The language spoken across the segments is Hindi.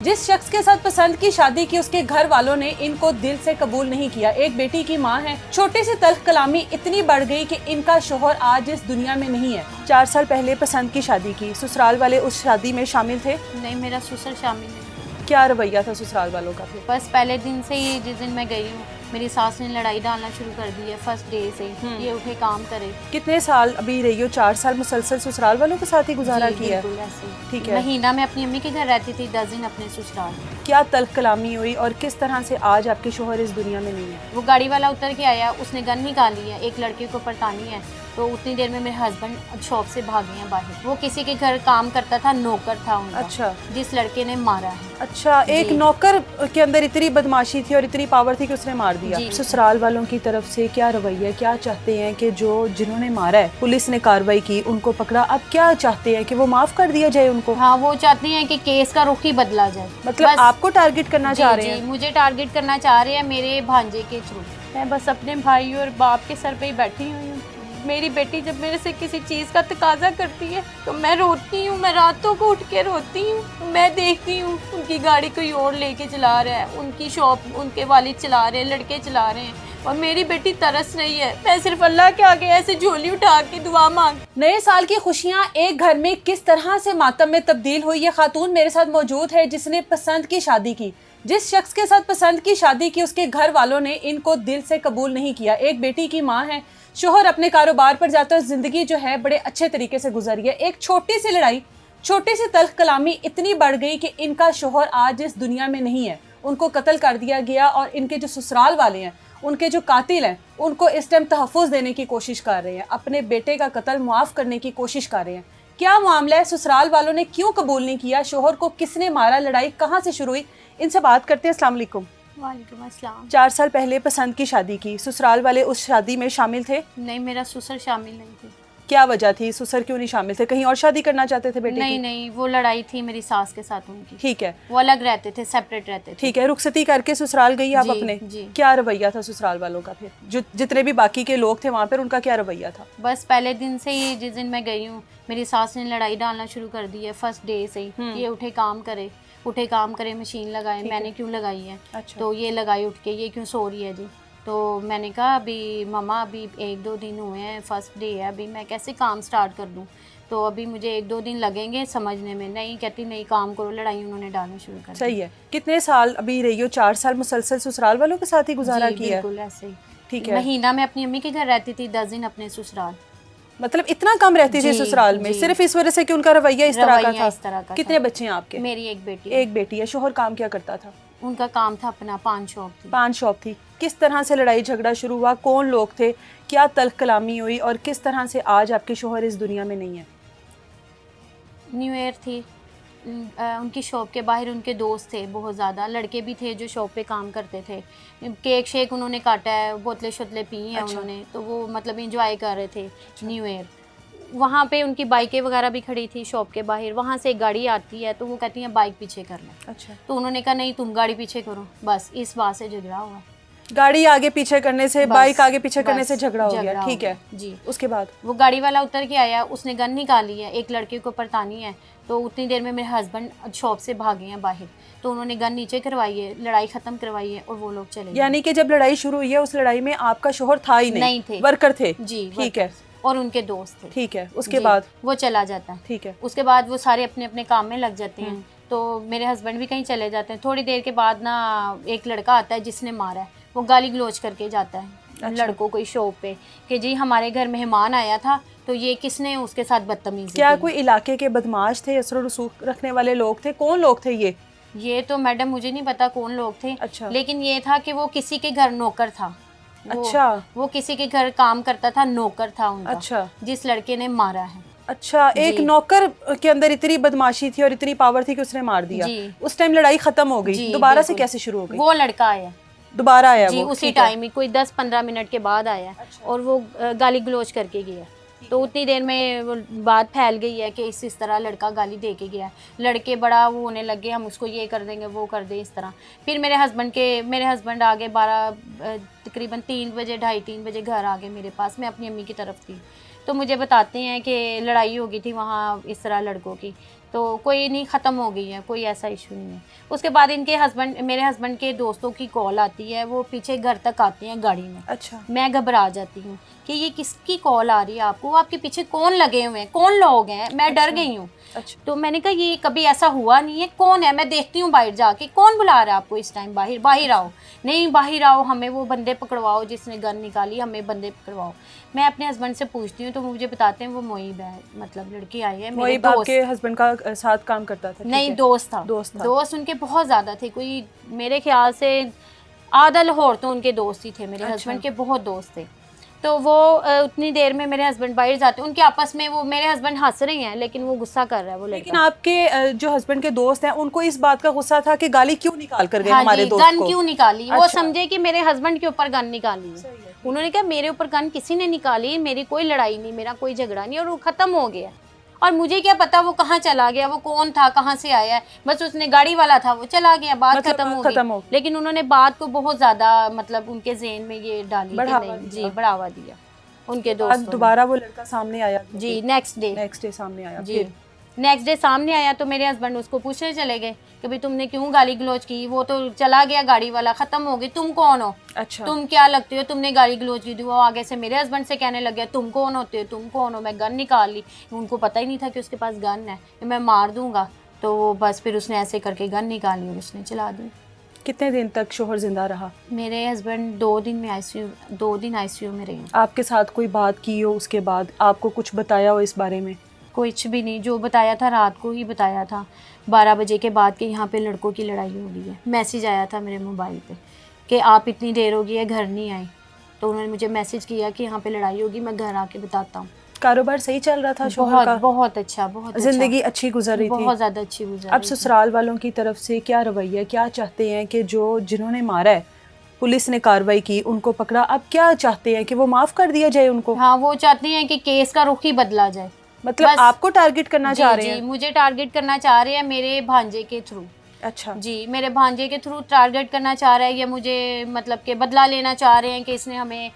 जिस शख्स के साथ पसंद की शादी की उसके घर वालों ने इनको दिल से कबूल नहीं किया। एक बेटी की मां है। छोटी सी तल्ख कलामी इतनी बढ़ गई कि इनका शोहर आज इस दुनिया में नहीं है। 4 साल पहले पसंद की शादी की, ससुराल वाले उस शादी में शामिल थे? नहीं, मेरा ससुर शामिल नहीं। क्या रवैया था ससुराल वालों का फिर? बस पहले दिन से ही, जिस दिन मैं गई हूँ, मेरी सास ने लड़ाई डालना शुरू कर दी है। फर्स्ट डे से ये उठे काम करे। कितने साल अभी रही हो? 4 साल मुसलसल ससुराल वालों के साथ ही गुजारा जी, किया? बिल्कुल ऐसे। ठीक है। महीना मैं अपनी अम्मी के घर रहती थी, 10 दिन अपने ससुराल। क्या तल्ख कलामी हुई और किस तरह से आज आपके शोहर इस दुनिया में नहीं है? वो गाड़ी वाला उतर के आया, उसने गन निकाली है, एक लड़के को परतानी है, तो उतनी देर में मेरे हस्बैंड शॉप से भागे हैं बाहर। वो किसी के घर काम करता था, नौकर था उनका। अच्छा। जिस लड़के ने मारा है। अच्छा, एक नौकर के अंदर इतनी बदमाशी थी और इतनी पावर थी कि उसने मार दिया। ससुराल वालों की तरफ से क्या रवैया, क्या चाहते हैं कि जिन्होंने मारा है, पुलिस ने कार्रवाई की, उनको पकड़ा, अब क्या चाहते हैं कि वो माफ कर दिया जाए उनको? हाँ, वो चाहते हैं कि केस का रुख ही बदला जाए। मतलब आपको टारगेट करना चाह रहे हैं? मुझे टारगेट करना चाह रहे हैं मेरे भांजे के थ्रू। मैं बस अपने भाई और बाप के सर पे ही बैठी हुई हूँ। मेरी बेटी जब मेरे से किसी चीज़ का तकाजा करती है तो मैं रोती हूँ, मैं रातों को उठ के रोती हूँ। मैं देखती हूँ उनकी गाड़ी कोई और लेके चला रहा है, उनकी शॉप उनके वालिद चला रहे हैं, लड़के चला रहे हैं, और मेरी बेटी तरस रही है। मैं सिर्फ अल्लाह के आगे ऐसे झोली उठा के दुआ मांग। नए साल की खुशियां एक घर में किस तरह से मातम में तब्दील हुई, ये खातून मेरे साथ मौजूद है जिसने पसंद की शादी की। जिस शख्स के साथ पसंद की शादी की उसके घर वालों ने इनको दिल से कबूल नहीं किया। एक बेटी की मां है। शोहर अपने कारोबार पर जाता है। जिंदगी जो है बड़े अच्छे तरीके से गुजरी है। एक छोटी सी लड़ाई, छोटी सी तल्ख कलामी इतनी बढ़ गई कि इनका शोहर आज इस दुनिया में नहीं है। उनको कत्ल कर दिया गया और इनके जो ससुराल वाले हैं, उनके जो कातिल हैं, उनको इस टाइम तहफ़्फ़ुज़ देने की कोशिश कर रहे हैं, अपने बेटे का कत्ल मुआफ़ करने की कोशिश कर रहे हैं। क्या मामला है? ससुराल वालों ने क्यों कबूल नहीं किया? शोहर को किसने मारा? लड़ाई कहाँ से शुरू हुई? इनसे बात करते हैं। अस्सलाम वालेकुम। वालेकुम अस्सलाम। 4 साल पहले पसंद की शादी की, ससुराल वाले उस शादी में शामिल थे? नहीं, मेरा ससुर शामिल नहीं थे। क्या वजह थी? ससुर क्यों नहीं शामिल थे? कहीं और शादी करना चाहते थे बेटे की? नहीं, वो लड़ाई थी मेरी सास के साथ उनकी। ठीक है। वो अलग रहते थे, सेपरेट रहते थे। ठीक है। रुखसती करके ससुराल गई आप अपने? क्या रवैया था ससुराल वालों का फिर? जो जितने भी बाकी के लोग थे वहाँ पर, उनका क्या रवैया था? बस पहले दिन से ही, जिस दिन मैं गई हूँ, मेरी सास ने लड़ाई डालना शुरू कर दी है। फर्स्ट डे से ही ये उठे काम करे, मशीन लगाए। मैंने क्यों लगाई है? अच्छा। तो ये लगाई उठ के, ये क्यों सो रही है जी? तो मैंने कहा अभी मम्मा, अभी 1-2 दिन हुए हैं, फर्स्ट डे है, अभी मैं कैसे काम स्टार्ट कर दूँ? तो अभी मुझे 1-2 दिन लगेंगे समझने में। नहीं कहती, नहीं काम करो। लड़ाई उन्होंने डालना शुरू कर दी। सही है। कितने साल अभी रही हो? 4 साल मुसलसल ससुराल वालों के साथ ही गुजारा किया? बिल्कुल ऐसे ही। ठीक है। महीना मैं अपनी अम्मी के घर रहती थी, 10 दिन अपने ससुराल। मतलब इतना कम रहती थी ससुराल में, सिर्फ इस वजह से कि उनका रवैया इस तरह का था? कितने बच्चे हैं आपके? मेरी एक बेटी। एक बेटी है। शोहर काम क्या करता था? उनका काम था अपना, पान शॉप थी। किस तरह से लड़ाई झगड़ा शुरू हुआ? कौन लोग थे? क्या तल्ख कलामी हुई और किस तरह से आज आपके शोहर इस दुनिया में नहीं है? न्यू ईयर थी, उनकी शॉप के बाहर उनके दोस्त थे बहुत ज़्यादा, लड़के भी थे जो शॉप पे काम करते थे। केक शेक उन्होंने काटा है, बोतलें शोतलें पी हैं। अच्छा। उन्होंने तो वो मतलब इंजॉय कर रहे थे। अच्छा। न्यू ईयर वहाँ पे उनकी बाइकें वगैरह भी खड़ी थी शॉप के बाहर। वहाँ से एक गाड़ी आती है तो वो कहती हैं बाइक पीछे कर लें। अच्छा। तो उन्होंने कहा नहीं, तुम गाड़ी पीछे करो। बस इस बात से झगड़ा हुआ। गाड़ी आगे पीछे करने से, बाइक आगे पीछे करने से झगड़ा हो गया। ठीक है जी। उसके बाद वो गाड़ी वाला उतर के आया, उसने गन निकाली है, एक लड़के को परतानी है, तो उतनी देर में मेरे हस्बैंड शॉप से भागे हैं बाहर। तो उन्होंने गन नीचे करवाई है, लड़ाई खत्म करवाई है और वो लोग चले गए। यानी कि जब लड़ाई शुरू हुई है उस लड़ाई में आपका शोहर था ही नहीं थे, वर्कर थे? जी। ठीक है। और उनके दोस्त थे। ठीक है। उसके बाद वो चला जाता है। ठीक है। उसके बाद वो सारे अपने अपने काम में लग जाते हैं। तो मेरे हस्बैंड भी कहीं चले जाते हैं। थोड़ी देर के बाद ना एक लड़का आता है जिसने मारा है, वो गाली गलोच करके जाता है। अच्छा। लड़कों को शॉप पे कि जी हमारे घर मेहमान आया था तो ये किसने उसके साथ बदतमीजी। क्या कोई इलाके के बदमाश थे, असर रसूख रखने वाले लोग थे? कौन लोग थे ये तो मैडम मुझे नहीं पता कौन लोग थे। अच्छा। लेकिन ये था कि वो किसी के घर नौकर था। अच्छा। वो किसी के घर काम करता था, नौकर था उनका। अच्छा। जिस लड़के ने मारा है। अच्छा। एक नौकर के अंदर इतनी बदमाशी थी और इतनी पावर थी कि उसने मार दिया। उस टाइम लड़ाई खत्म हो गई। दोबारा से कैसे शुरू हो गई? वो लड़का आया, दोबारा आया जी, वो उसी टाइम ही कोई 10-15 मिनट के बाद आया। अच्छा। और वो गाली गलोच करके गया। तो उतनी देर में वो बात फैल गई है कि इस तरह लड़का गाली दे के गया। लड़के बड़ा वो होने लगे, हम उसको ये कर देंगे, वो कर दे, इस तरह। फिर मेरे हस्बैंड आ गए 12 तकरीबन 3 बजे, 2:30-3 बजे घर आ गए मेरे पास। मैं अपनी अम्मी की तरफ थी तो मुझे बताते हैं कि लड़ाई हो गई थी वहाँ इस तरह लड़कों की। तो कोई नहीं, ख़त्म हो गई है, कोई ऐसा इशू नहीं है। उसके बाद इनके हस्बैंड, मेरे हस्बैंड के दोस्तों की कॉल आती है, वो पीछे घर तक आते हैं गाड़ी में। अच्छा। मैं घबरा जाती हूँ कि ये किसकी कॉल आ रही है आपको, आपके पीछे कौन लगे हुए हैं, कौन लोग हैं, मैं डर गई हूँ। अच्छा। तो मैंने कहा ये कभी ऐसा हुआ नहीं है, कौन है, मैं देखती हूँ बाहर जाके कौन बुला रहा है आपको इस टाइम, बाहर बाहर आओ, नहीं बाहर आओ, हमें वो बंदे पकड़वाओ जिसने गन निकाली, हमें बंदे पकड़वाओ। मैं अपने हस्बैंड से पूछती हूँ तो मुझे बताते हैं वो मोइब है, मतलब लड़की आई है, मेरे मोइब आपके हस्बैंड का साथ काम करता था? नहीं, दोस्त था। दोस्त उनके बहुत ज़्यादा थे, कोई मेरे ख्याल से आधा लाहौर तो उनके दोस्त ही थे, मेरे हस्बैंड के बहुत दोस्त थे। तो वो उतनी देर में मेरे हस्बैंड बाहर जाते, उनके आपस में वो, मेरे हस्बैंड हंस रहे हैं लेकिन वो गुस्सा कर रहा है वो लड़का। लेकिन आपके जो हस्बैंड के दोस्त हैं उनको इस बात का गुस्सा था कि गाली क्यों निकाल कर गए हमारे दोस्त गन को? क्यों निकाली? अच्छा। वो समझे कि मेरे हस्बैंड के ऊपर गन निकाली है। उन्होंने कहा मेरे ऊपर गन किसी ने निकाली, मेरी कोई लड़ाई नहीं, मेरा कोई झगड़ा नहीं, और वो खत्म हो गया। और मुझे क्या पता वो कहाँ चला गया, वो कौन था, कहाँ से आया है, बस उसने गाड़ी वाला था, वो चला गया, बात मतलब खत्म हो गई। गई। लेकिन उन्होंने बात को बहुत ज्यादा मतलब उनके ज़हन में ये डाली कि नहीं जी, बढ़ावा दिया उनके दोस्तों। दोबारा वो लड़का सामने आया जी, नेक्स्ट डे सामने आया जी, नेक्स्ट डे सामने आया तो मेरे हस्बैंड उसको पूछने चले गए कि भाई तुमने क्यों गाली गलौज की, वो तो चला गया गाड़ी वाला, खत्म हो गई, तुम कौन हो? अच्छा। तुम क्या लगते हो, तुमने गाली गलौज की? वो आगे से मेरे हस्बैंड से कहने लगे तुम कौन होते हो, तुम कौन हो? मैं गन निकाल ली। उनको पता ही नहीं था कि उसके पास गन है, मैं मार दूंगा। तो बस फिर उसने ऐसे करके गन निकाली और उसने चला दी। कितने दिन तक शोहर जिंदा रहा? मेरे हस्बैंड 2 दिन आईसीयू में रहे। आपके साथ कोई बात की हो उसके बाद, आपको कुछ बताया हो इस बारे में? कुछ भी नहीं, जो बताया था रात को ही बताया था, 12 बजे के बाद कि यहाँ पे लड़कों की लड़ाई हो गई है। मैसेज आया था मेरे मोबाइल पे कि आप इतनी देर हो गई है घर नहीं आए, तो उन्होंने मुझे मैसेज किया कि यहाँ पे लड़ाई होगी, मैं घर आके बताता हूँ। कारोबार सही चल रहा था शोहर का? बहुत अच्छा, बहुत जिंदगी अच्छी गुजर रही थी? बहुत ज़्यादा अच्छी गुजर रही अब ससुराल वालों की तरफ से क्या रवैया, क्या चाहते हैं कि जिन्होंने मारा है, पुलिस ने कार्रवाई की, उनको पकड़ा, अब क्या चाहते हैं कि वो माफ कर दिया जाए उनको? हाँ, वो चाहते हैं कि केस का रुख ही बदला जाए। मतलब आपको टारगेट करना चाह रहे हैं? जी, मुझे टारगेट करना चाह रहे हैं मेरे भांजे के थ्रू। अच्छा जी, मेरे भांजे के थ्रू टारगेट करना चाह रहा है ये मुझे, मतलब कि बदला लेना चाह रहे हैं कि इसने हमें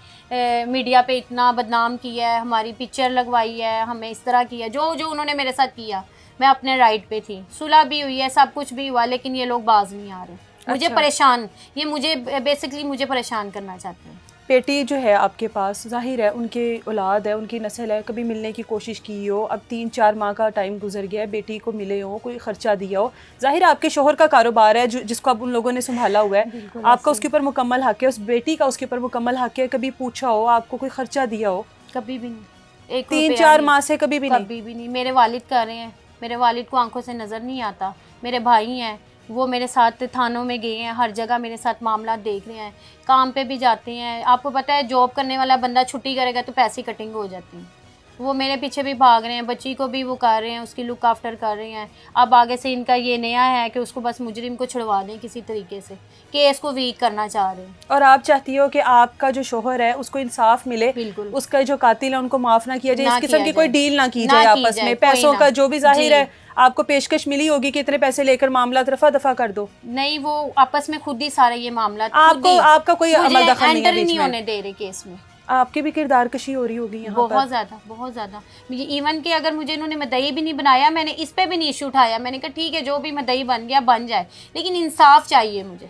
मीडिया पे इतना बदनाम किया है, हमारी पिक्चर लगवाई है, हमें इस तरह किया, जो जो उन्होंने मेरे साथ किया। मैं अपने राइट पे थी, सुलह भी हुई है, सब कुछ भी हुआ, लेकिन ये लोग बाज नहीं आ रहे। मुझे परेशान, ये मुझे बेसिकली मुझे परेशान करना चाहते हैं। बेटी जो है आपके पास, जाहिर है उनके औलाद है, उनकी नस्ल है, कभी मिलने की कोशिश की हो, अब 3-4 माह का टाइम गुजर गया है, बेटी को मिले हो, कोई ख़र्चा दिया हो, जाहिर है आपके शोहर का कारोबार है जिसको अब उन लोगों ने संभाला हुआ है, आपका उसके ऊपर मुकम्मल हक है, उस बेटी का उसके ऊपर मुकम्मल हक है, कभी पूछा हो, आपको कोई ख़र्चा दिया हो? कभी भी नहीं, 3-4 माह से कभी भी नहीं। मेरे वालिद कर रहे हैं, मेरे वालिद को आंखों से नज़र नहीं आता। मेरे भाई हैं, वो मेरे साथ थानों में गए हैं, हर जगह मेरे साथ मामला देख रहे हैं, काम पे भी जाते हैं। आपको पता है जॉब करने वाला बंदा छुट्टी करेगा तो पैसे कटिंग हो जाती है। वो मेरे पीछे भी भाग रहे हैं, बच्ची को भी वो कर रहे हैं, उसकी लुक आफ्टर कर रहे हैं। अब आगे से इनका ये नया है कि उसको बस मुजरिम को छुड़वा दें किसी तरीके से, केस को वीक करना चाह रहे हैं। और आप चाहती हो कि आपका जो शोहर है उसको इंसाफ मिले, बिल्कुल, उसका जो कातिल है उनको माफ ना किया जाए, इस किस्म की कोई डील ना की जाए आपस में, पैसों का जो भी जाहिर है आपको पेशकश मिली होगी कि इतने पैसे लेकर मामला रफा दफा कर दो। नहीं, वो आपस में खुद ही सारा ये मामला, आपका कोई अमल दखल नहीं होने दे रहे केस में। आपकी भी किरदार कशी हो रही होगी यहाँ बहुत ज़्यादा, बहुत ज़्यादा। इवन कि अगर मुझे इन्होंने मदई भी नहीं बनाया, मैंने इस पे भी नहीं इशू उठाया, मैंने कहा ठीक है जो भी मदई बन गया बन जाए, लेकिन इंसाफ चाहिए मुझे।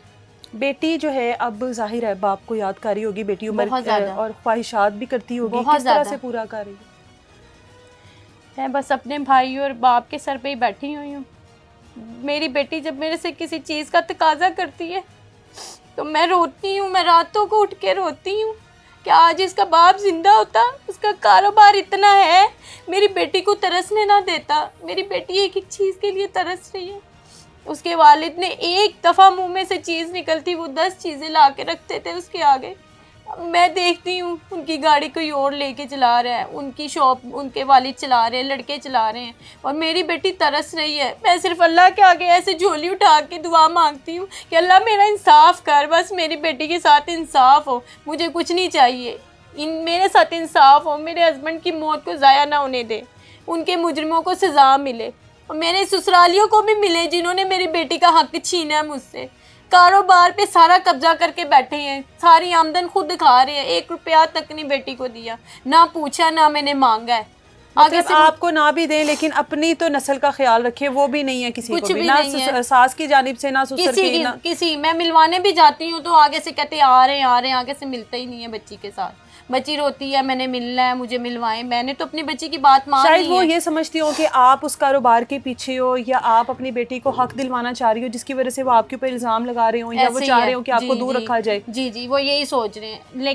बेटी जो है अब जाहिर है बाप को याद कर रही होगी, बेटी उम्र और ख्वाहिशात भी करती होगी, किस तरह से पूरा कर रही है? मैं बस अपने भाई और बाप के सर पे ही बैठी हुई हूँ। मेरी बेटी जब मेरे से किसी चीज़ का तकाजा करती है तो मैं रोती हूँ, मैं रातों को उठ के रोती हूँ कि आज इसका बाप जिंदा होता, उसका कारोबार इतना है, मेरी बेटी को तरसने ना देता। मेरी बेटी एक एक चीज़ के लिए तरस रही है। उसके वालिद ने एक दफ़ा मुंह में से चीज़ निकलती वो 10 चीज़ें ला के रखते थे उसके आगे। मैं देखती हूँ उनकी गाड़ी कोई और लेके चला रहा है, उनकी शॉप उनके वालिद चला रहे हैं, लड़के चला रहे हैं, और मेरी बेटी तरस रही है। मैं सिर्फ अल्लाह के आगे ऐसे झोली उठा के दुआ मांगती हूँ कि अल्लाह मेरा इंसाफ कर, बस मेरी बेटी के साथ इंसाफ हो, मुझे कुछ नहीं चाहिए, मेरे साथ इंसाफ हो, मेरे हस्बैंड की मौत को ज़ाया ना होने दे, उनके मुजरिमों को सज़ा मिले और मेरे ससुरालियों को भी मिले जिन्होंने मेरी बेटी का हक छीना है मुझसे। कारोबार पे सारा कब्जा करके बैठे हैं, सारी आमदन खुद खा रहे हैं, 1 रुपया तक नहीं बेटी को दिया, ना पूछा ना मैंने मांगा है। आगे मतलब से आपको ना भी दें लेकिन अपनी तो नस्ल का ख्याल रखे, वो भी नहीं है किसी कुछ को भी, भी ना नहीं है। सास की जानिब से, ना ससुर किसी की, की ना किसी मैं मिलवाने भी जाती हूँ तो आगे से कहते हैं आ रहे हैं आ रहे हैं, आगे से मिलते ही नहीं है बच्ची के साथ। बच्ची रोती है मैंने मिलना है, मुझे मिलवाएं। मैंने तो अपनी बच्ची की बात मान शायद ली वो है। ये समझती हो कि आप उस कारोबार के पीछे हो, या आप अपनी बेटी को हक दिलवाना चाह रही हो जिसकी वजह से वो आपके ऊपर इल्जाम लगा रहे हो, या वो ऐसे ही चाह है। रहे हो कि जी आपको दूर जी रखा जाए। जी जी, वो यही सोच रहे हैं।